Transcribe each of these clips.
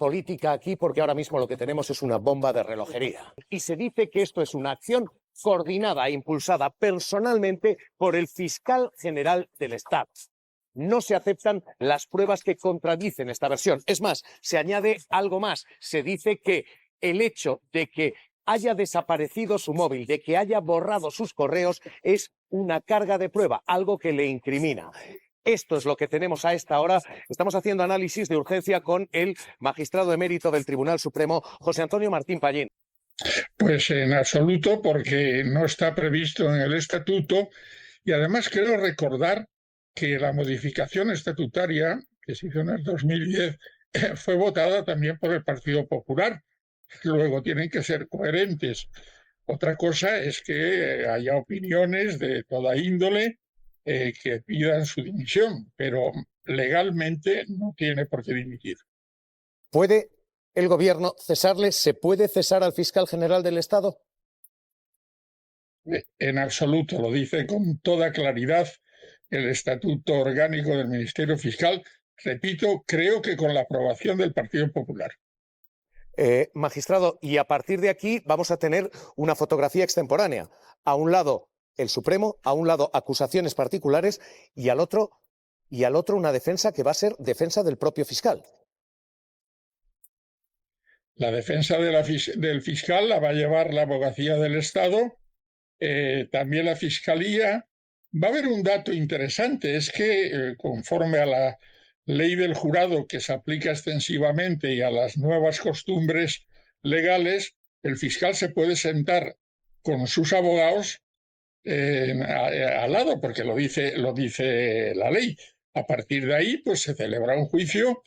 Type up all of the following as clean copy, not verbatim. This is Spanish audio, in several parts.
política aquí porque ahora mismo lo que tenemos es una bomba de relojería. Y se dice que esto es una acción coordinada e impulsada personalmente por el fiscal general del Estado. No se aceptan las pruebas que contradicen esta versión. Es más, se añade algo más. Se dice que el hecho de que haya desaparecido su móvil, de que haya borrado sus correos, es una carga de prueba, algo que le incrimina. Esto es lo que tenemos a esta hora. Estamos haciendo análisis de urgencia con el magistrado emérito del Tribunal Supremo, José Antonio Martín Pallín. Pues en absoluto, porque no está previsto en el estatuto, y además quiero recordar que la modificación estatutaria que se hizo en el 2010 fue votada también por el Partido Popular. Luego tienen que ser coherentes. Otra cosa es que haya opiniones de toda índole que pidan su dimisión, pero legalmente no tiene por qué dimitir. ¿Puede el gobierno cesarle? ¿Se puede cesar al fiscal general del Estado? En absoluto, lo dice con toda claridad el Estatuto Orgánico del Ministerio Fiscal. Repito, creo que con la aprobación del Partido Popular. Magistrado, y a partir de aquí vamos a tener una fotografía extemporánea. A un lado el Supremo, a un lado acusaciones particulares y al otro una defensa que va a ser defensa del propio fiscal. La defensa del fiscal la va a llevar la Abogacía del Estado, también la Fiscalía. Va a haber un dato interesante, es que conforme a la ley del jurado que se aplica extensivamente y a las nuevas costumbres legales, el fiscal se puede sentar con sus abogados al lado, porque lo dice la ley. A partir de ahí, pues se celebra un juicio.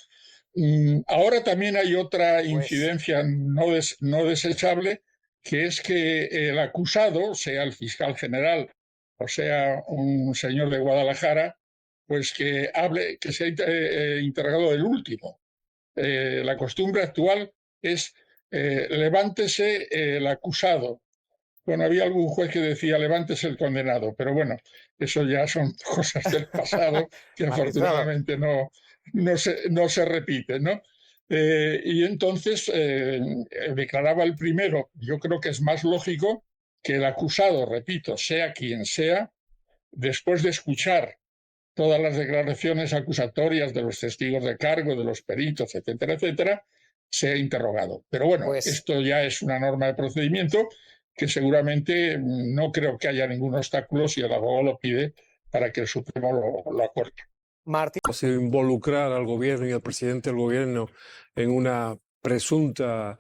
Ahora también hay otra incidencia no desechable, que es que el acusado, sea el fiscal general o sea un señor de Guadalajara, pues que sea interrogado del último. La costumbre actual es levántese el acusado. Bueno, había algún juez que decía levántese el condenado, pero bueno, eso ya son cosas del pasado que afortunadamente no se repiten, ¿no? Y entonces declaraba el primero. Yo creo que es más lógico que el acusado, repito, sea quien sea, después de escuchar todas las declaraciones acusatorias de los testigos de cargo, de los peritos, etcétera, etcétera, sea interrogado. Pero bueno, esto ya es una norma de procedimiento que seguramente no creo que haya ningún obstáculo si el abogado lo pide para que el Supremo lo acorte. Martín. Involucrar al gobierno y al presidente del gobierno en una presunta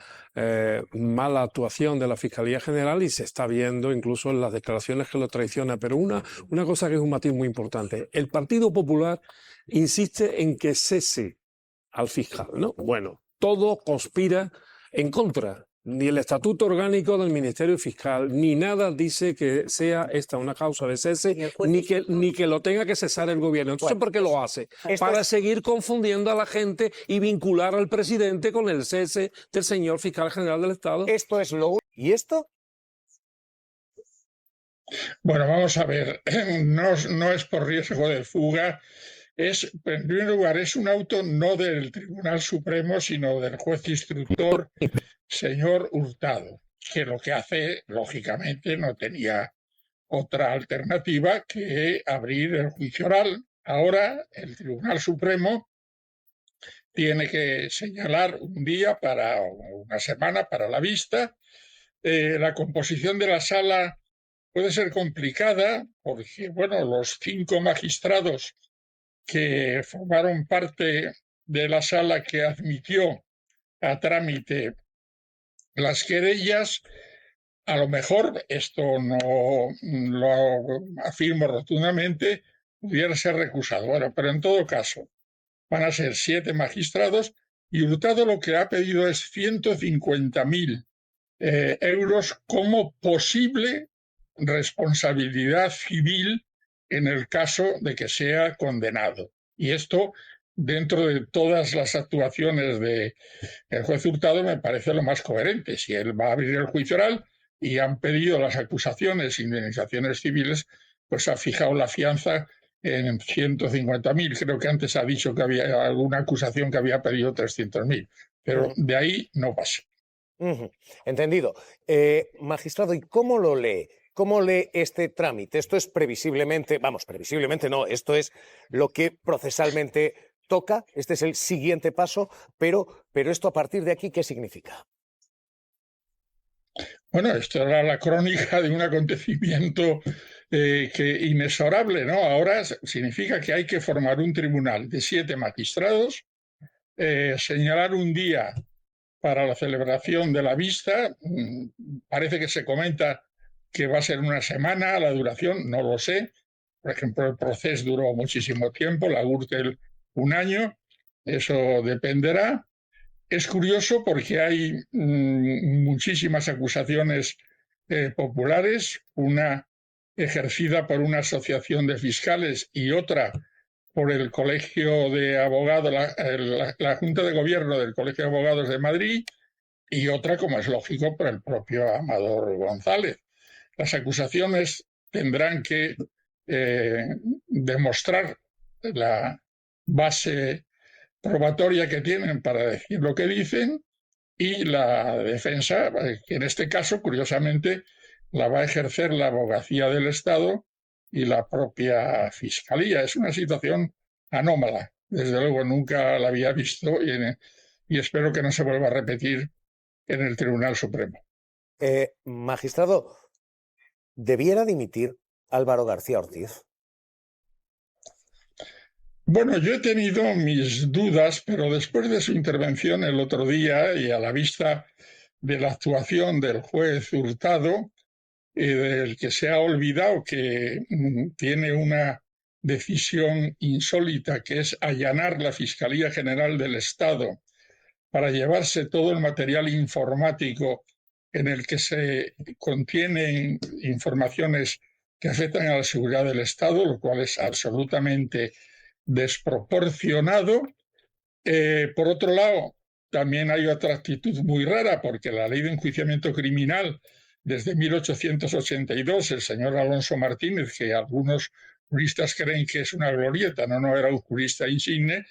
mala actuación de la Fiscalía General, y se está viendo incluso en las declaraciones que lo traiciona. Pero una cosa que es un matiz muy importante: el Partido Popular insiste en que cese al fiscal, ¿no? Bueno, todo conspira en contra. Ni el Estatuto Orgánico del Ministerio Fiscal, ni nada dice que sea esta una causa de cese, ni que lo tenga que cesar el gobierno. Entonces, ¿por qué lo hace? Para seguir confundiendo a la gente y vincular al presidente con el cese del señor fiscal general del Estado. Esto es lo... ¿Y esto? Bueno, vamos a ver, no es por riesgo de fuga. En primer lugar, es un auto no del Tribunal Supremo, sino del juez instructor, señor Hurtado, que lo que hace, lógicamente, no tenía otra alternativa que abrir el juicio oral. Ahora el Tribunal Supremo tiene que señalar un día para una semana para la vista. La composición de la sala puede ser complicada porque, bueno, los 5 magistrados que formaron parte de la sala que admitió a trámite las querellas, a lo mejor, esto no lo afirmo rotundamente, pudiera ser recusado. Bueno, pero en todo caso, van a ser 7 magistrados y Hurtado lo que ha pedido es 150.000 euros como posible responsabilidad civil en el caso de que sea condenado. Y esto, dentro de todas las actuaciones del juez Hurtado, me parece lo más coherente. Si él va a abrir el juicio oral y han pedido las acusaciones e indemnizaciones civiles, pues ha fijado la fianza en 150.000. Creo que antes ha dicho que había alguna acusación que había pedido 300.000. pero de ahí no pasa. Entendido. Magistrado, ¿y cómo lo lee? ¿Cómo lee este trámite? Esto es previsiblemente, vamos, previsiblemente no, esto es lo que procesalmente toca, este es el siguiente paso, pero esto a partir de aquí, ¿qué significa? Bueno, esto era la crónica de un acontecimiento inexorable, ¿no? Ahora significa que hay que formar un tribunal de 7 magistrados, señalar un día para la celebración de la vista. Parece que se comenta que va a ser una semana la duración, no lo sé. Por ejemplo, el proceso duró muchísimo tiempo, la Gürtel un año, eso dependerá. Es curioso porque hay muchísimas acusaciones populares, una ejercida por una asociación de fiscales y otra por el Colegio de Abogados, la Junta de Gobierno del Colegio de Abogados de Madrid, y otra, como es lógico, por el propio Amador González. Las acusaciones tendrán que demostrar la base probatoria que tienen para decir lo que dicen, y la defensa, que en este caso, curiosamente, la va a ejercer la Abogacía del Estado y la propia Fiscalía. Es una situación anómala. Desde luego nunca la había visto y espero que no se vuelva a repetir en el Tribunal Supremo. Magistrado, ¿debiera dimitir Álvaro García Ortiz? Bueno, yo he tenido mis dudas, pero después de su intervención el otro día y a la vista de la actuación del juez Hurtado, del que se ha olvidado que tiene una decisión insólita, que es allanar la Fiscalía General del Estado para llevarse todo el material informático en el que se contienen informaciones que afectan a la seguridad del Estado, lo cual es absolutamente desproporcionado. Por otro lado, también hay otra actitud muy rara, porque la ley de enjuiciamiento criminal desde 1882, el señor Alonso Martínez, que algunos juristas creen que es una glorieta, no era un jurista insigne,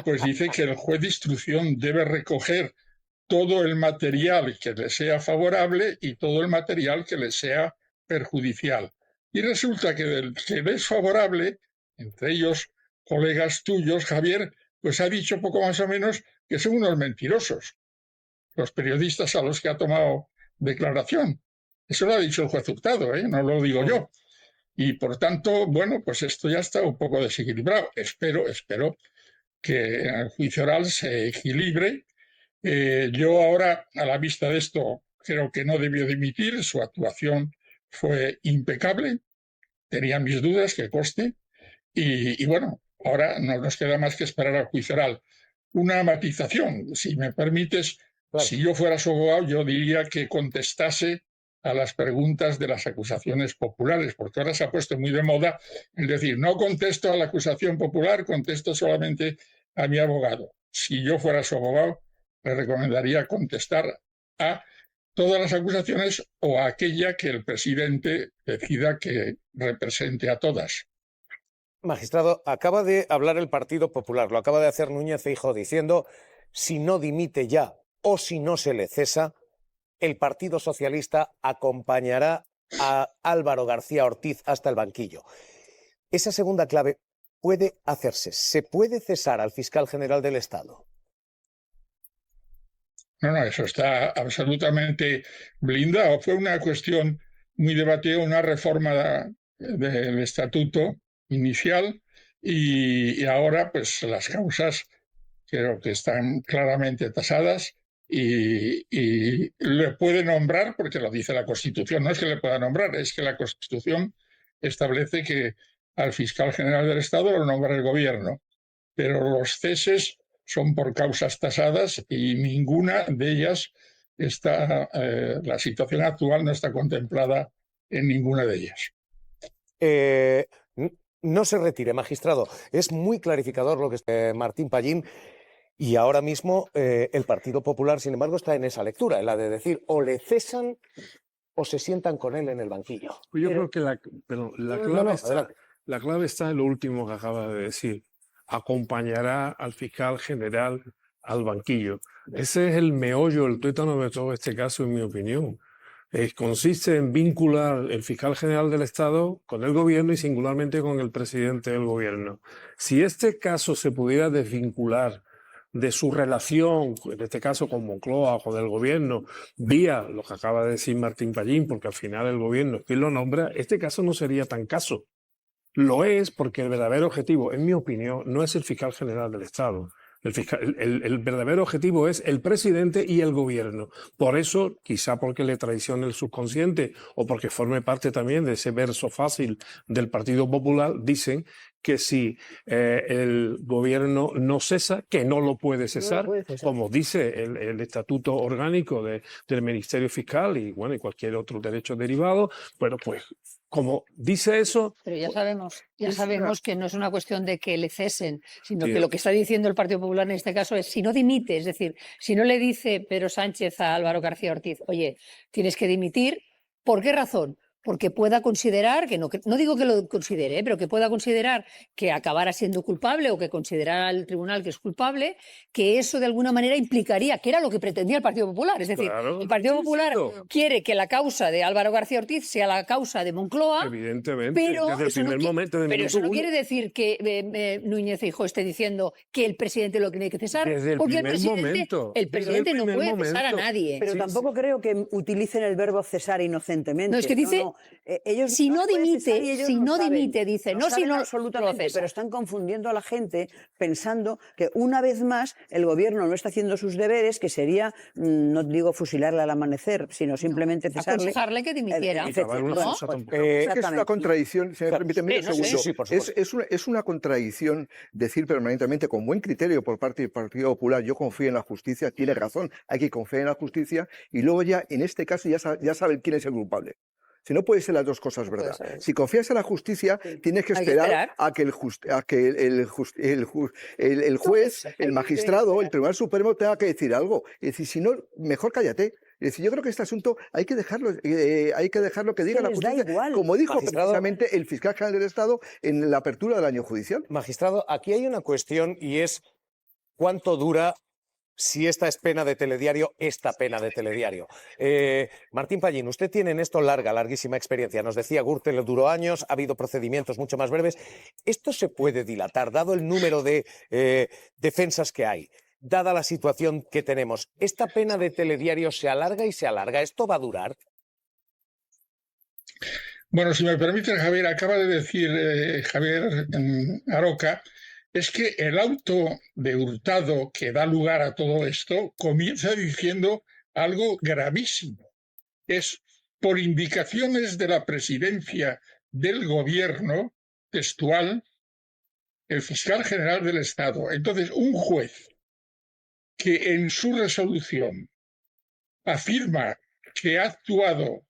pues dice que el juez de instrucción debe recoger todo el material que le sea favorable y todo el material que le sea perjudicial. Y resulta que del que le es favorable, entre ellos colegas tuyos, Javier, pues ha dicho poco más o menos que son unos mentirosos, los periodistas a los que ha tomado declaración. Eso lo ha dicho el juez Hurtado, no lo digo yo. Y por tanto, bueno, pues esto ya está un poco desequilibrado. Espero que en el juicio oral se equilibre. Yo ahora, a la vista de esto, creo que no debió dimitir. Su actuación fue impecable. Tenía mis dudas, que conste. Y bueno, ahora no nos queda más que esperar al juicio oral. Una matización, si me permites. Claro. Si yo fuera su abogado, yo diría que contestase a las preguntas de las acusaciones populares, porque ahora se ha puesto muy de moda el decir, no contesto a la acusación popular, contesto solamente a mi abogado. Si yo fuera su abogado, le recomendaría contestar a todas las acusaciones o a aquella que el presidente decida que represente a todas. Magistrado, acaba de hablar el Partido Popular, lo acaba de hacer Núñez Feijóo diciendo, si no dimite ya o si no se le cesa, el Partido Socialista acompañará a Álvaro García Ortiz hasta el banquillo. Esa segunda clave puede hacerse. ¿Se puede cesar al fiscal general del Estado? No, eso está absolutamente blindado. Fue una cuestión muy debatida, una reforma del estatuto inicial y ahora pues las causas creo que están claramente tasadas y le puede nombrar, porque lo dice la Constitución, no es que le pueda nombrar, es que la Constitución establece que al fiscal general del Estado lo nombra el gobierno, pero los ceses son por causas tasadas y ninguna de ellas está, la situación actual no está contemplada en ninguna de ellas. No se retire, magistrado. Es muy clarificador lo que es Martín Pallín. Y ahora mismo el Partido Popular, sin embargo, está en esa lectura, en la de decir o le cesan o se sientan con él en el banquillo. Pues yo creo que la clave está en lo último que acaba de decir. Acompañará al fiscal general al banquillo. Ese es el meollo, el tuétano de todo este caso, en mi opinión. Consiste en vincular el fiscal general del Estado con el gobierno y singularmente con el presidente del gobierno. Si este caso se pudiera desvincular de su relación, en este caso con Moncloa o con el gobierno, vía lo que acaba de decir Martín Pallín, porque al final el gobierno es quien lo nombra, este caso no sería tan caso. Lo es porque el verdadero objetivo, en mi opinión, no es el fiscal general del Estado. El verdadero objetivo es el presidente y el gobierno. Por eso, quizá porque le traicione el subconsciente o porque forme parte también de ese verso fácil del Partido Popular, dicen que si el gobierno no cesa, que no lo puede cesar, como dice el estatuto orgánico del Ministerio Fiscal y bueno, y cualquier otro derecho derivado, bueno, pues como dice eso... Pero ya sabemos que no es una cuestión de que le cesen, sino que lo que está diciendo el Partido Popular en este caso es si no dimite, es decir, si no le dice Pedro Sánchez a Álvaro García Ortiz, oye, tienes que dimitir, ¿por qué razón? Porque pueda considerar, no digo que lo considere, pero que pueda considerar que acabará siendo culpable o que considerara el tribunal que es culpable, que eso de alguna manera implicaría, que era lo que pretendía el Partido Popular. Es decir, Claro, el Partido Popular quiere que la causa de Álvaro García Ortiz sea la causa de Moncloa. Evidentemente, pero desde el primer momento. Pero eso no quiere decir que Núñez Feijóo esté diciendo que el presidente lo tiene que cesar, porque el presidente no puede cesar a nadie. Pero tampoco creo que utilicen el verbo cesar inocentemente. No, es que dice... ellos si no dimite, dice, no si no absolutamente, lo cesa. Pero están confundiendo a la gente pensando que una vez más el gobierno no está haciendo sus deberes, que sería, no digo fusilarle al amanecer, sino simplemente cesarle. Aconsejarle que dimitiera. Es que es una contradicción, si me permite medio segundo. Es una contradicción decir permanentemente con buen criterio por parte del Partido Popular, yo confío en la justicia, tiene razón, hay que confiar en la justicia, y luego ya, en este caso, ya saben quién es el culpable. Si no puede ser las dos cosas, ¿verdad? Si confías en la justicia, tienes que esperar a que el juez, el magistrado, el Tribunal Supremo tenga que decir algo. Es decir, si no, mejor cállate. Es decir, yo creo que este asunto hay que dejarlo que diga la justicia, como dijo precisamente el fiscal general del Estado en la apertura del año judicial. Magistrado, aquí hay una cuestión y es ¿cuánto dura? Si esta es pena de telediario, esta pena de telediario. Martín Pallín, usted tiene en esto larguísima experiencia. Nos decía Gürtel, duró años, ha habido procedimientos mucho más breves. ¿Esto se puede dilatar, dado el número de defensas que hay, dada la situación que tenemos? ¿Esta pena de telediario se alarga y se alarga? ¿Esto va a durar? Bueno, si me permite, Javier, acaba de decir Javier Aroca, es que el auto de Hurtado que da lugar a todo esto comienza diciendo algo gravísimo. Es por indicaciones de la presidencia del gobierno, textual, el fiscal general del Estado. Entonces, un juez que en su resolución afirma que ha actuado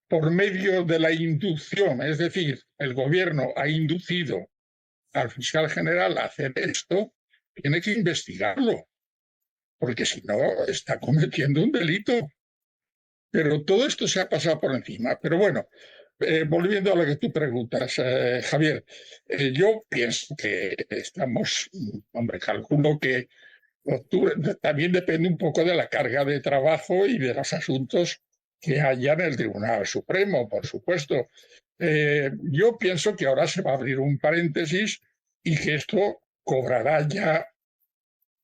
por medio de la inducción, es decir, el gobierno ha inducido al fiscal general a hacer esto, tiene que investigarlo, porque si no está cometiendo un delito. Pero todo esto se ha pasado por encima. Pero bueno, volviendo a lo que tú preguntas, Javier, yo pienso que estamos, hombre, calculo que octubre también depende un poco de la carga de trabajo y de los asuntos que haya en el Tribunal Supremo, por supuesto. Yo pienso que ahora se va a abrir un paréntesis y que esto cobrará ya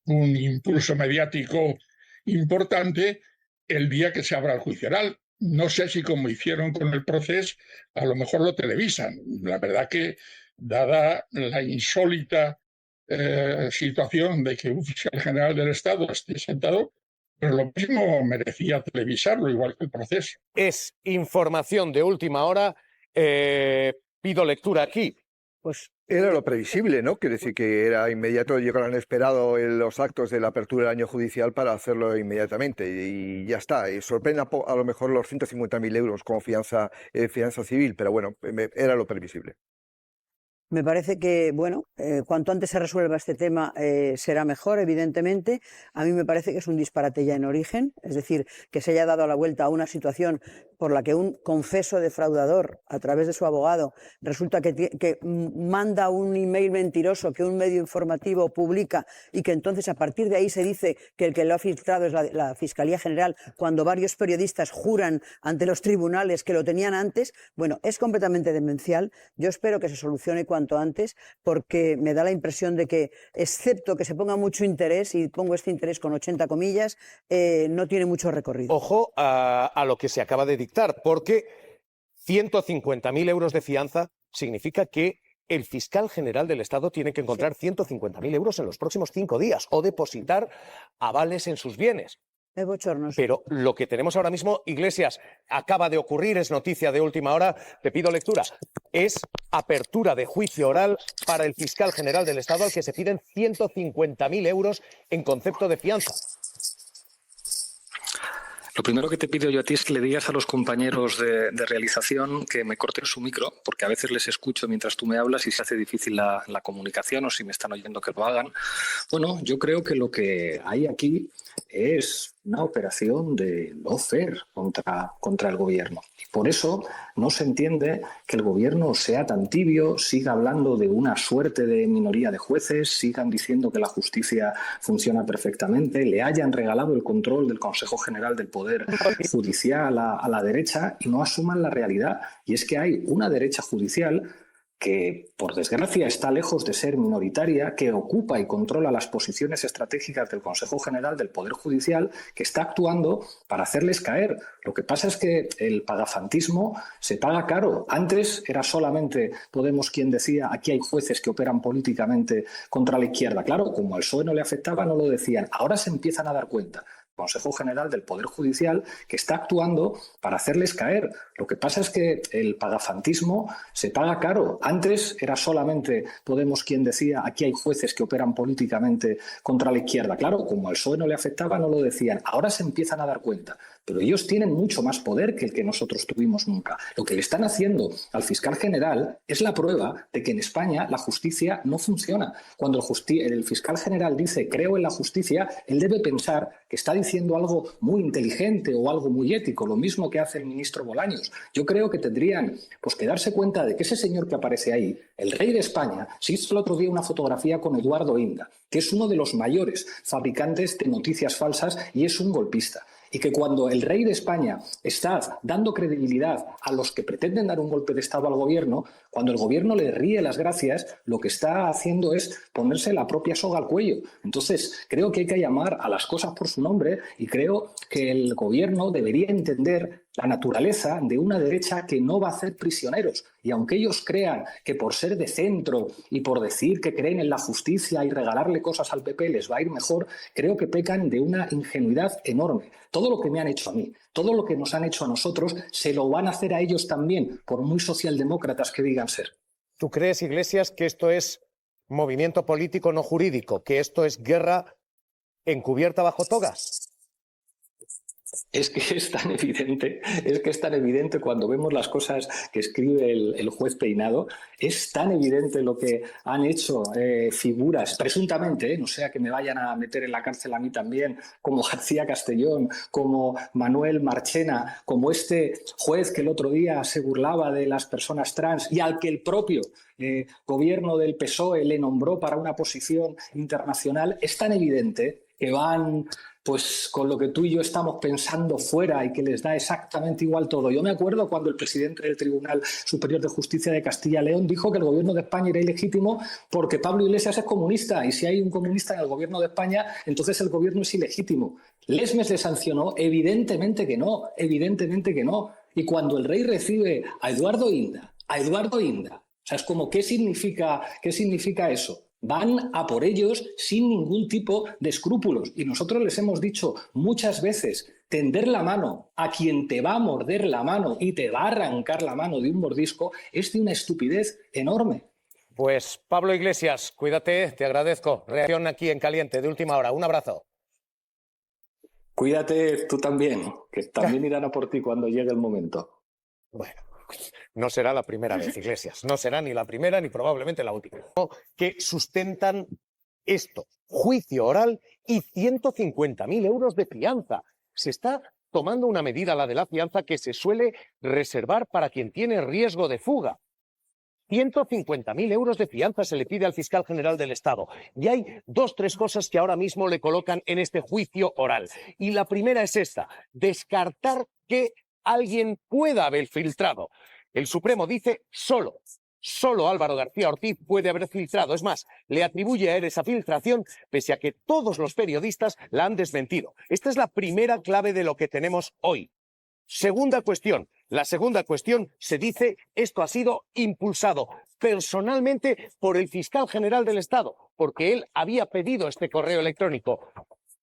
un impulso mediático importante el día que se abra el juicio oral. No sé si, como hicieron con el proceso, a lo mejor lo televisan. La verdad que, dada la insólita situación de que un fiscal general del Estado esté sentado, pero lo mismo merecía televisarlo, igual que el proceso. Es información de última hora. Pido lectura aquí. Pues era lo previsible, ¿no? Quiere decir que era inmediato, llegaron esperado los actos de la apertura del año judicial para hacerlo inmediatamente y ya está. Y sorprende a lo mejor los 150.000 euros como fianza civil, pero bueno, era lo previsible. Me parece que, bueno, cuanto antes se resuelva este tema será mejor, evidentemente. A mí me parece que es un disparate ya en origen, es decir, que se haya dado la vuelta a una situación por la que un confeso defraudador, a través de su abogado, resulta que manda un email mentiroso que un medio informativo publica y que entonces a partir de ahí se dice que el que lo ha filtrado es la Fiscalía General, cuando varios periodistas juran ante los tribunales que lo tenían antes, bueno, es completamente demencial. Yo espero que se solucione cuanto antes, porque me da la impresión de que, excepto que se ponga mucho interés, y pongo este interés con 80 comillas, no tiene mucho recorrido. Ojo a lo que se acaba de dictar, porque 150.000 euros de fianza significa que el fiscal general del Estado tiene que encontrar 150.000 euros en los próximos 5 días o depositar avales en sus bienes. Es bochornoso. Pero lo que tenemos ahora mismo, Iglesias, acaba de ocurrir, es noticia de última hora, te pido lectura, es apertura de juicio oral para el fiscal general del Estado al que se piden 150.000 euros en concepto de fianza. Lo primero que te pido yo a ti es que le digas a los compañeros de realización que me corten su micro, porque a veces les escucho mientras tú me hablas y se hace difícil la comunicación, o si me están oyendo que lo hagan. Bueno, yo creo que lo que hay aquí es una operación de lawfare contra el gobierno. Y por eso no se entiende que el gobierno sea tan tibio, siga hablando de una suerte de minoría de jueces, sigan diciendo que la justicia funciona perfectamente, le hayan regalado el control del Consejo General del Poder Judicial a la derecha y no asuman la realidad. Y es que hay una derecha judicial que, por desgracia, está lejos de ser minoritaria, que ocupa y controla las posiciones estratégicas del Consejo General del Poder Judicial, que está actuando para hacerles caer. Lo que pasa es que el pagafantismo se paga caro. Antes era solamente Podemos quien decía aquí hay jueces que operan políticamente contra la izquierda. Claro, como al PSOE no le afectaba, no lo decían. Ahora se empiezan a dar cuenta. Consejo General del Poder Judicial que está actuando para hacerles caer. Lo que pasa es que el pagafantismo se paga caro. Antes era solamente Podemos quien decía aquí hay jueces que operan políticamente contra la izquierda. Claro, como al PSOE no le afectaba, no lo decían. Ahora se empiezan a dar cuenta. Pero ellos tienen mucho más poder que el que nosotros tuvimos nunca. Lo que le están haciendo al fiscal general es la prueba de que en España la justicia no funciona. Cuando el fiscal general dice creo en la justicia, él debe pensar que está diciendo algo muy inteligente o algo muy ético, lo mismo que hace el ministro Bolaños. Yo creo que tendrían que darse cuenta de que ese señor que aparece ahí, el rey de España, se hizo el otro día una fotografía con Eduardo Inda, que es uno de los mayores fabricantes de noticias falsas y es un golpista. Y que cuando el rey de España está dando credibilidad a los que pretenden dar un golpe de Estado al gobierno, cuando el gobierno le ríe las gracias, lo que está haciendo es ponerse la propia soga al cuello. Entonces, creo que hay que llamar a las cosas por su nombre y creo que el gobierno debería entender la naturaleza de una derecha que no va a hacer prisioneros. Y aunque ellos crean que por ser de centro y por decir que creen en la justicia y regalarle cosas al PP les va a ir mejor, creo que pecan de una ingenuidad enorme. Todo lo que me han hecho a mí, todo lo que nos han hecho a nosotros, se lo van a hacer a ellos también, por muy socialdemócratas que digan ser. ¿Tú crees, Iglesias, que esto es movimiento político no jurídico, que esto es guerra encubierta bajo togas? Es que es tan evidente cuando vemos las cosas que escribe el juez Peinado, es tan evidente lo que han hecho figuras, presuntamente, no sea que me vayan a meter en la cárcel a mí también, como García Castellón, como Manuel Marchena, como este juez que el otro día se burlaba de las personas trans y al que el propio gobierno del PSOE le nombró para una posición internacional. Es tan evidente que van con lo que tú y yo estamos pensando fuera y que les da exactamente igual todo. Yo me acuerdo cuando el presidente del Tribunal Superior de Justicia de Castilla y León dijo que el gobierno de España era ilegítimo porque Pablo Iglesias es comunista y si hay un comunista en el gobierno de España, entonces el gobierno es ilegítimo. Lesmes le sancionó, evidentemente que no. Y cuando el rey recibe a Eduardo Inda, o sea, es como, ¿qué significa eso? Van a por ellos sin ningún tipo de escrúpulos. Y nosotros les hemos dicho muchas veces, tender la mano a quien te va a morder la mano y te va a arrancar la mano de un mordisco es de una estupidez enorme. Pues Pablo Iglesias, cuídate, te agradezco. Reacción aquí en Caliente, de última hora. Un abrazo. Cuídate tú también, que también irán a por ti cuando llegue el momento. Bueno. No será la primera vez, Iglesias. No será ni la primera ni probablemente la última. Que sustentan esto. Juicio oral y 150.000 euros de fianza. Se está tomando una medida, la de la fianza, que se suele reservar para quien tiene riesgo de fuga. 150.000 euros de fianza se le pide al fiscal general del Estado. Y hay 2-3 cosas que ahora mismo le colocan en este juicio oral. Y la primera es esta: descartar que alguien pueda haber filtrado. El Supremo dice solo Álvaro García Ortiz puede haber filtrado. Es más, le atribuye a él esa filtración pese a que todos los periodistas la han desmentido. Esta es la primera clave de lo que tenemos hoy. Segunda cuestión. La segunda cuestión se dice: esto ha sido impulsado personalmente por el fiscal general del Estado, porque él había pedido este correo electrónico.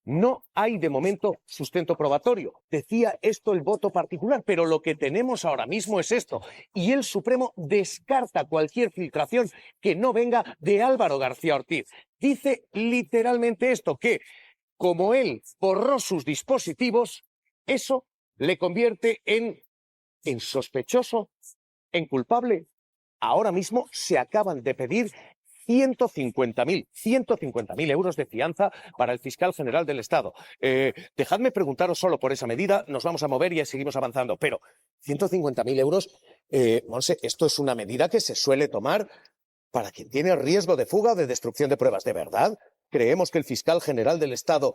No hay de momento sustento probatorio. Decía esto el voto particular, pero lo que tenemos ahora mismo es esto. Y el Supremo descarta cualquier filtración que no venga de Álvaro García Ortiz. Dice literalmente esto, que como él borró sus dispositivos, eso le convierte en sospechoso, en culpable. Ahora mismo se acaban de pedir 150.000 euros de fianza para el fiscal general del Estado. Dejadme preguntaros solo por esa medida, nos vamos a mover y seguimos avanzando, pero 150.000 euros, Monse, esto es una medida que se suele tomar para quien tiene riesgo de fuga o de destrucción de pruebas. ¿De verdad creemos que el fiscal general del Estado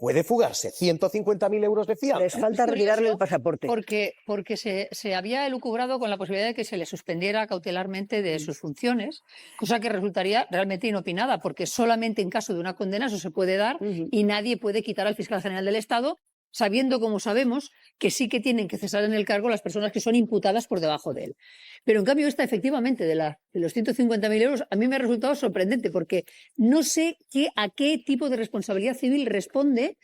puede fugarse 150.000 euros de fianza? Les falta retirarle el pasaporte. Porque se había elucubrado con la posibilidad de que se le suspendiera cautelarmente de sus funciones, cosa que resultaría realmente inopinada, porque solamente en caso de una condena eso se puede dar y nadie puede quitar al fiscal general del Estado, sabiendo, como sabemos, que sí que tienen que cesar en el cargo las personas que son imputadas por debajo de él. Pero en cambio esta, efectivamente, de los 150.000 euros, a mí me ha resultado sorprendente, porque no sé a qué tipo de responsabilidad civil responde.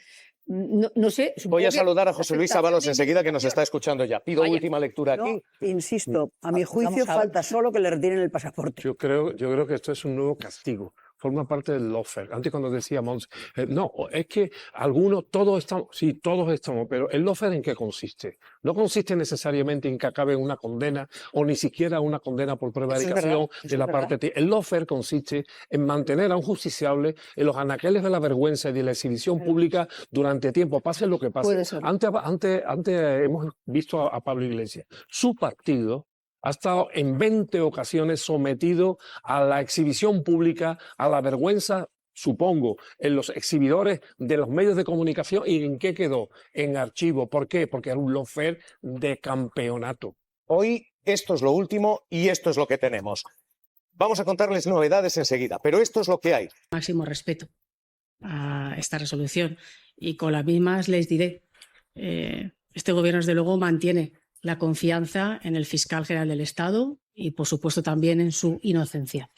No sé. Voy a saludar a José Luis Ábalos enseguida, que nos está escuchando ya. Pido última lectura aquí. Insisto, a mi juicio falta solo que le retiren el pasaporte. Yo creo que esto es un nuevo castigo. Forma parte del lawfare. Antes, cuando decíamos, no, es que algunos, todos estamos, pero ¿el lawfare en qué consiste? No consiste necesariamente en que acabe una condena o ni siquiera una condena por prevaricación de la parte. El lawfare consiste en mantener a un justiciable en los anaqueles de la vergüenza y de la exhibición pública durante tiempo, pase lo que pase. Antes hemos visto a Pablo Iglesias. Su partido ha estado en 20 ocasiones sometido a la exhibición pública, a la vergüenza, supongo, en los exhibidores de los medios de comunicación. ¿Y en qué quedó? En archivo. ¿Por qué? Porque era un lawfare de campeonato. Hoy esto es lo último y esto es lo que tenemos. Vamos a contarles novedades enseguida, pero esto es lo que hay. Máximo respeto a esta resolución y con las mismas les diré, este gobierno desde luego mantiene la confianza en el fiscal general del Estado y, por supuesto, también en su inocencia.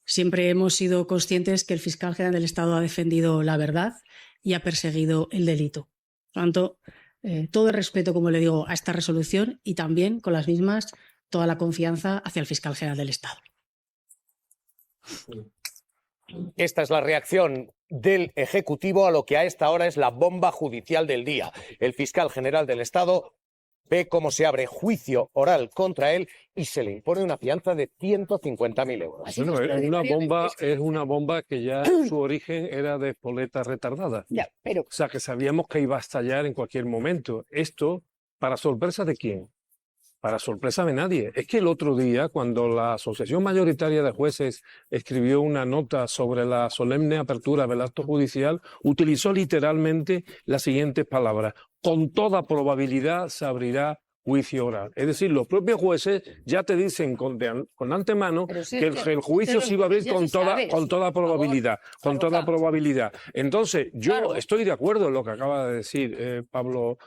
Siempre hemos sido conscientes que el fiscal general del Estado ha defendido la verdad y ha perseguido el delito. Por lo tanto, todo el respeto, como le digo, a esta resolución y también, con las mismas, toda la confianza hacia el fiscal general del Estado. Esta es la reacción del Ejecutivo a lo que a esta hora es la bomba judicial del día. El fiscal general del Estado ve cómo se abre juicio oral contra él y se le impone una fianza de 150.000 euros. Bueno, es una bomba que ya su origen era de espoleta retardada. O sea, que sabíamos que iba a estallar en cualquier momento. Esto, ¿para sorpresa de quién? Para sorpresa de nadie. Es que el otro día, cuando la Asociación Mayoritaria de Jueces escribió una nota sobre la solemne apertura del acto judicial, utilizó literalmente las siguientes palabras: con toda probabilidad se abrirá juicio oral. Es decir, los propios jueces ya te dicen con antemano que el juicio se iba a abrir con toda probabilidad. Con toda probabilidad. Entonces, yo estoy de acuerdo en lo que acaba de decir Pablo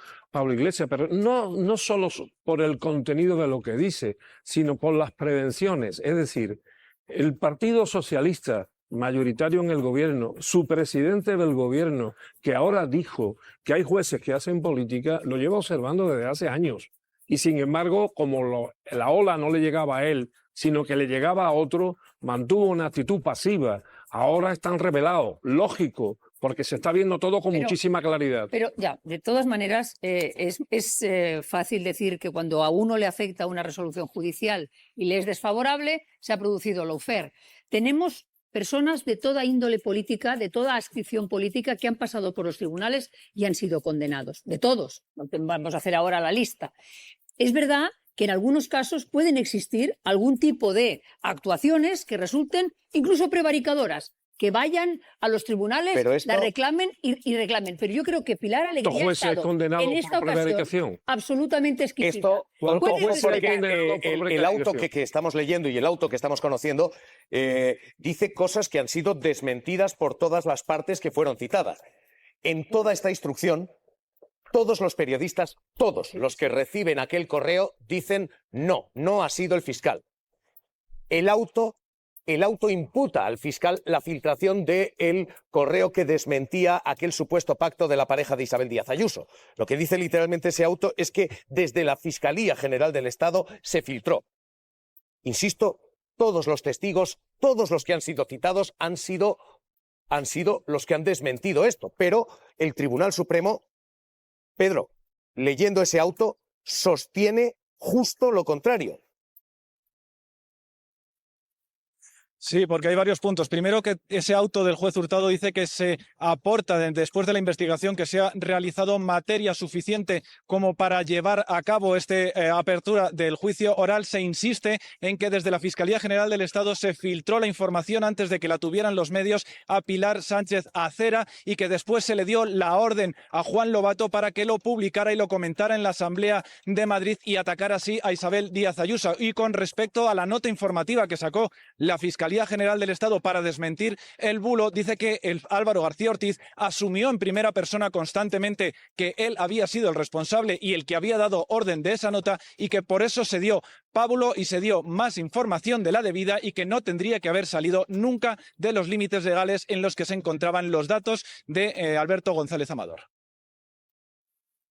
Iglesias, pero no solo por el contenido de lo que dice, sino por las prevenciones. Es decir, el Partido Socialista, mayoritario en el gobierno, su presidente del gobierno, que ahora dijo que hay jueces que hacen política, lo lleva observando desde hace años. Y sin embargo, como la ola no le llegaba a él, sino que le llegaba a otro, mantuvo una actitud pasiva. Ahora están revelados, lógico, porque se está viendo todo con muchísima claridad. Pero ya, de todas maneras, es fácil decir que cuando a uno le afecta una resolución judicial y le es desfavorable, se ha producido lawfare. Tenemos personas de toda índole política, de toda adscripción política que han pasado por los tribunales y han sido condenados. De todos. No vamos a hacer ahora la lista. Es verdad que en algunos casos pueden existir algún tipo de actuaciones que resulten incluso prevaricadoras, que vayan a los tribunales, la reclamen y reclamen. Pero yo creo que Pilar Alegría ha estado en esta ocasión absolutamente exquisita. El auto que estamos leyendo y el auto que estamos conociendo dice cosas que han sido desmentidas por todas las partes que fueron citadas. En toda esta instrucción, todos los periodistas, todos los que reciben aquel correo, dicen no, no ha sido el fiscal. El auto imputa al fiscal la filtración del correo que desmentía aquel supuesto pacto de la pareja de Isabel Díaz Ayuso. Lo que dice literalmente ese auto es que desde la Fiscalía General del Estado se filtró. Insisto, todos los testigos, todos los que han sido citados han sido los que han desmentido esto. Pero el Tribunal Supremo, Pedro, leyendo ese auto, sostiene justo lo contrario. Sí, porque hay varios puntos. Primero, que ese auto del juez Hurtado dice que se aporta después de la investigación que se ha realizado materia suficiente como para llevar a cabo esta apertura del juicio oral. Se insiste en que desde la Fiscalía General del Estado se filtró la información antes de que la tuvieran los medios a Pilar Sánchez Acera y que después se le dio la orden a Juan Lobato para que lo publicara y lo comentara en la Asamblea de Madrid y atacara así a Isabel Díaz Ayuso. Y con respecto a la nota informativa que sacó la Fiscalía General del Estado para desmentir el bulo, dice que Álvaro García Ortiz asumió en primera persona constantemente que él había sido el responsable y el que había dado orden de esa nota y que por eso se dio pábulo y se dio más información de la debida y que no tendría que haber salido nunca de los límites legales en los que se encontraban los datos de Alberto González Amador.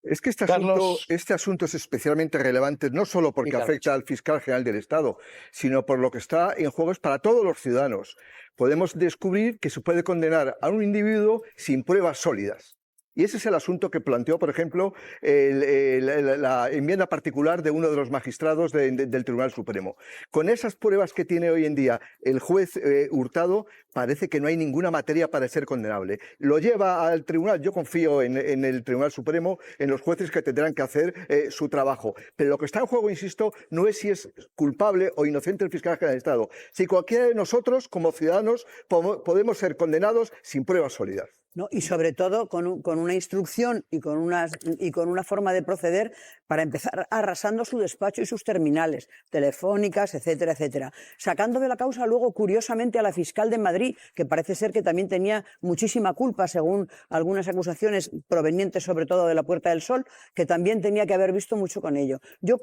Es que este asunto es especialmente relevante no solo porque afecta al fiscal general del Estado, sino por lo que está en juego es para todos los ciudadanos. Podemos descubrir que se puede condenar a un individuo sin pruebas sólidas. Y ese es el asunto que planteó, por ejemplo, la enmienda particular de uno de los magistrados del Tribunal Supremo. Con esas pruebas que tiene hoy en día el juez Hurtado, parece que no hay ninguna materia para ser condenable. Lo lleva al tribunal. Yo confío en el Tribunal Supremo, en los jueces que tendrán que hacer su trabajo. Pero lo que está en juego, insisto, no es si es culpable o inocente el fiscal general del Estado. Si cualquiera de nosotros, como ciudadanos, podemos ser condenados sin pruebas sólidas. ¿No? Y sobre todo con una instrucción y con una forma de proceder para empezar arrasando su despacho y sus terminales telefónicas, etcétera, etcétera. Sacando de la causa luego, curiosamente, a la fiscal de Madrid, que parece ser que también tenía muchísima culpa, según algunas acusaciones provenientes sobre todo de la Puerta del Sol, que también tenía que haber visto mucho con ello. Yo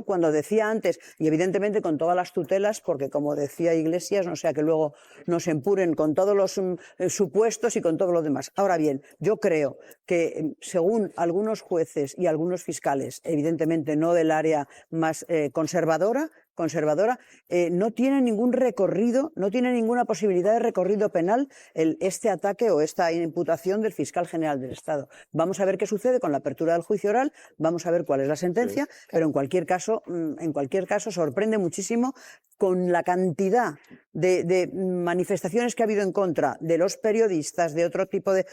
cuando decía antes, y evidentemente con todas las tutelas, porque como decía Iglesias, no sea que luego nos empuren con todos los supuestos y con todo lo demás. Ahora bien, yo creo que según algunos jueces y algunos fiscales, evidentemente no del área más conservadora, no tiene ningún recorrido, no tiene ninguna posibilidad de recorrido penal este ataque o esta imputación del fiscal general del Estado. Vamos a ver qué sucede con la apertura del juicio oral, vamos a ver cuál es la sentencia, pero en cualquier caso sorprende muchísimo con la cantidad de manifestaciones que ha habido en contra de los periodistas, de otro tipo de...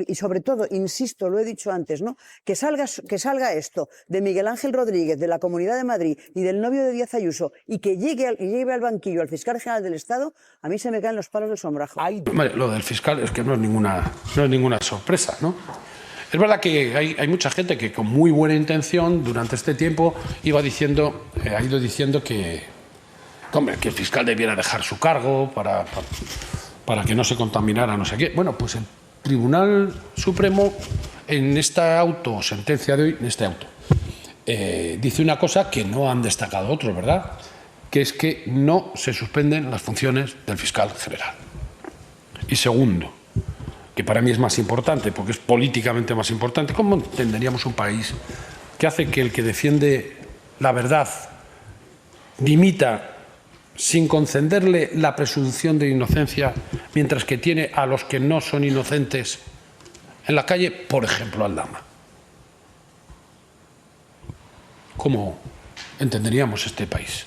y sobre todo, insisto, lo he dicho antes, ¿no? Que salga esto de Miguel Ángel Rodríguez, de la Comunidad de Madrid y del novio de Díaz Ayuso, y que lleve al banquillo al fiscal general del Estado, a mí se me caen los palos del sombrajo. Lo del fiscal es que no es ninguna sorpresa, ¿no? Es verdad que hay mucha gente que con muy buena intención durante este tiempo ha ido diciendo que el fiscal debiera dejar su cargo para que no se contaminara no sé qué. Bueno, pues el Tribunal Supremo en esta sentencia de hoy, dice una cosa que no han destacado otros, ¿verdad? Que es que no se suspenden las funciones del fiscal general. Y segundo, que para mí es más importante, porque es políticamente más importante, ¿cómo entenderíamos un país que hace que el que defiende la verdad dimita sin concederle la presunción de inocencia, mientras que tiene a los que no son inocentes en la calle, por ejemplo, Aldama? ¿Cómo entenderíamos este país?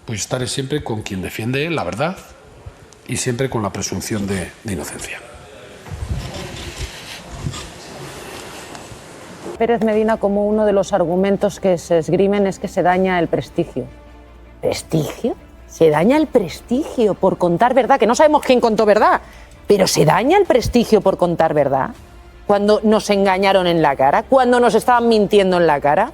Pues estaré siempre con quien defiende la verdad y siempre con la presunción de inocencia. Pérez Medina, como uno de los argumentos que se esgrimen es que se daña el prestigio. ¿Prestigio? Se daña el prestigio por contar verdad, que no sabemos quién contó verdad, pero se daña el prestigio por contar verdad. Cuando nos engañaron en la cara, cuando nos estaban mintiendo en la cara.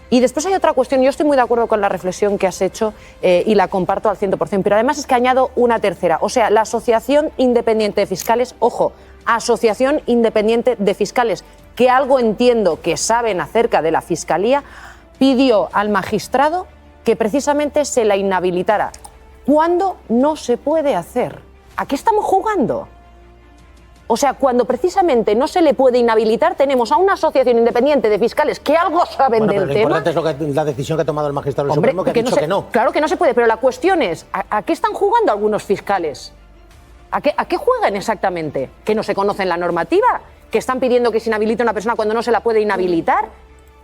Y después hay otra cuestión, yo estoy muy de acuerdo con la reflexión que has hecho y la comparto al 100%, pero además es que añado una tercera, o sea, la Asociación Independiente de Fiscales, ojo, Asociación Independiente de Fiscales, que algo entiendo que saben acerca de la Fiscalía, pidió al magistrado que precisamente se la inhabilitara. ¿Cuándo no se puede hacer? ¿A qué estamos jugando? O sea, cuando precisamente no se le puede inhabilitar, tenemos a una asociación independiente de fiscales que algo saben del lo tema. Importante es la decisión que ha tomado el magistrado del Supremo, que ha dicho que no. Claro que no se puede, pero la cuestión es, ¿a qué están jugando algunos fiscales? ¿A qué juegan exactamente? ¿Que no se conocen la normativa? ¿Que están pidiendo que se inhabilite a una persona cuando no se la puede inhabilitar?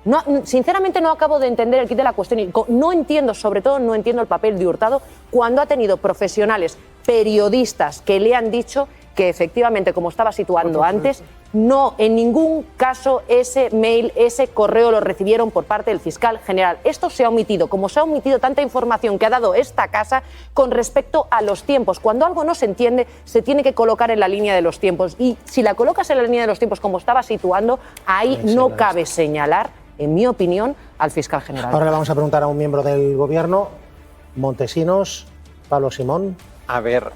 No, sinceramente no acabo de entender el quid de la cuestión. Y no entiendo, sobre todo no entiendo el papel de Hurtado cuando ha tenido profesionales, periodistas que le han dicho que efectivamente, como estaba situando antes, no, en ningún caso ese mail, ese correo lo recibieron por parte del fiscal general. Esto se ha omitido, como se ha omitido tanta información que ha dado esta casa con respecto a los tiempos. Cuando algo no se entiende, se tiene que colocar en la línea de los tiempos. Y si la colocas en la línea de los tiempos como estaba situando, ahí no cabe señalar, en mi opinión, al fiscal general. Ahora le vamos a preguntar a un miembro del Gobierno, Montesinos, Pablo Simón. A ver,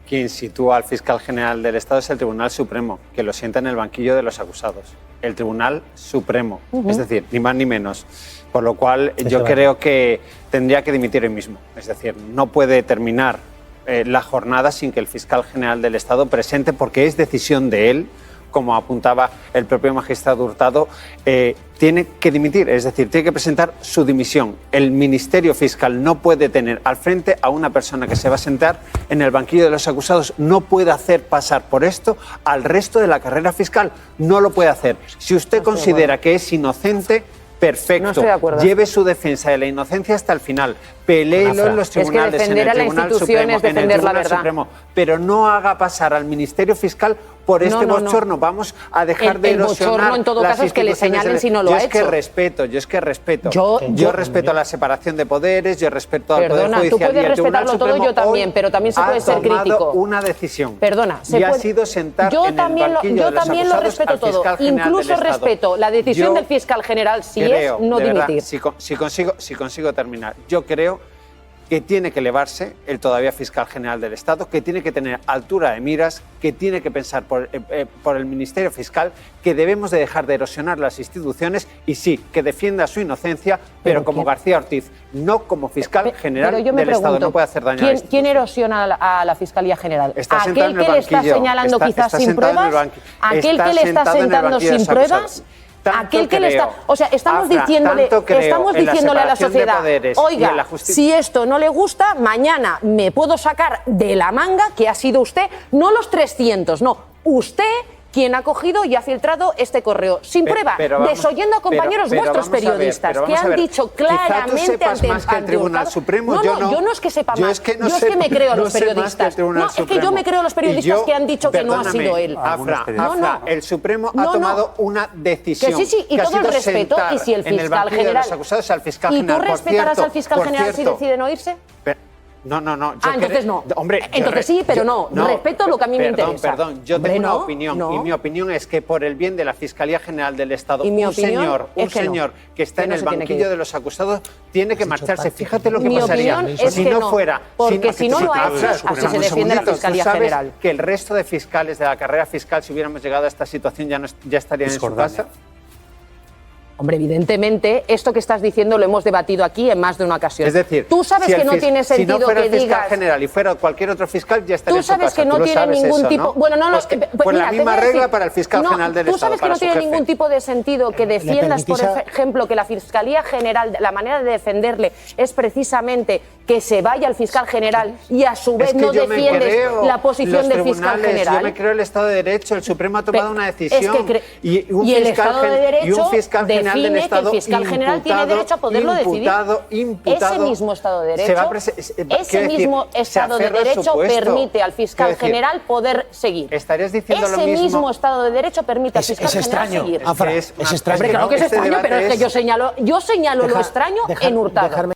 quien sitúa al fiscal general del Estado es el Tribunal Supremo, que lo sienta en el banquillo de los acusados. El Tribunal Supremo, es decir, ni más ni menos. Por lo cual yo creo que tendría que dimitir él mismo. Es decir, no puede terminar la jornada sin que el fiscal general del Estado presente, porque es decisión de él, como apuntaba el propio magistrado Hurtado, tiene que dimitir, es decir, tiene que presentar su dimisión. El Ministerio Fiscal no puede tener al frente a una persona que se va a sentar en el banquillo de los acusados, no puede hacer pasar por esto al resto de la carrera fiscal, no lo puede hacer. Si usted considera que es inocente, perfecto, lleve su defensa de la inocencia hasta el final, peléelo en los tribunales, es que defender en el a la Tribunal institución Supremo, es defender en el Tribunal la verdad. Supremo, pero no haga pasar al Ministerio Fiscal por este bochorno. Vamos a dejar de erosionar. El bochorno en todo caso es que le señalen si no lo ha hecho. Yo es que respeto. Yo respeto la separación de poderes, yo respeto al Poder Judicial. Tú puedes y el Tribunal respetarlo todo, Supremo yo también, pero también se puede ser crítico. Ha tomado una decisión. Perdona, y ha sido sentar en el banquillo de los también lo acusados respeto al todo. fiscal general Incluso del Estado. respeto la decisión del fiscal general si creo, es no de verdad, dimitir. si consigo terminar, yo creo que tiene que elevarse el todavía fiscal general del Estado, que tiene que tener altura de miras, que tiene que pensar por el Ministerio Fiscal, que debemos de dejar de erosionar las instituciones y sí, que defienda su inocencia, pero como García Ortiz, no como fiscal general del Estado. No puede hacer daño a la ¿Quién erosiona a la Fiscalía General? ¿Aquel que le está señalando quizás sin pruebas? ¿Aquel que le está sentando sin pruebas? Aquel que le está, o sea, estamos diciéndole a la sociedad, oiga, si esto no le gusta, mañana me puedo sacar de la manga, que ha sido usted, no los 300, no, usted quien ha cogido y ha filtrado este correo sin prueba, desoyendo a compañeros vuestros periodistas que han dicho claramente ante el Tribunal Supremo. Yo no es que sepa más, yo es que me creo a los periodistas. No, es que yo me creo a los periodistas que han dicho que no ha sido él. El Supremo ha tomado una decisión. Que sí, y todo el respeto, y si el fiscal general... ¿Y tú respetarás al fiscal general si decide no irse? No. Entonces no. Hombre, entonces sí, pero no. Respeto lo que a mí me interesa. Perdón, yo tengo una opinión. Y mi opinión es que por el bien de la Fiscalía General del Estado, un señor que está en el banquillo de los acusados tiene que marcharse. Fíjate lo que pasaría si no fuera. Porque si no lo ha hecho, así se defiende la Fiscalía General. Que el resto de fiscales de la carrera fiscal, si hubiéramos llegado a esta situación, ya estarían en su casa. Hombre, evidentemente, esto que estás diciendo lo hemos debatido aquí en más de una ocasión. Es decir, tú sabes que no tiene sentido si no fuera que el fiscal digas... general y fuera cualquier otro fiscal, ya estaría en su casa. Tú sabes que no tiene ningún tipo... ¿no? Bueno, pues la misma regla para el fiscal general del Estado. Tú sabes que no tiene ningún tipo de sentido que defiendas, por ejemplo, que la Fiscalía General, la manera de defenderle es precisamente que se vaya el fiscal general y a su vez no defiendes la posición del fiscal general? Yo me creo el Estado de Derecho, el Supremo ha tomado una decisión y el Estado de Derecho define que el fiscal general tiene derecho a poderlo decidir. Ese mismo Estado de Derecho permite al fiscal general poder seguir. Estarías diciendo lo mismo. Ese mismo Estado de Derecho permite al fiscal general seguir. Es extraño. Hombre, claro que es extraño, pero es que yo señalo lo extraño en Hurtado.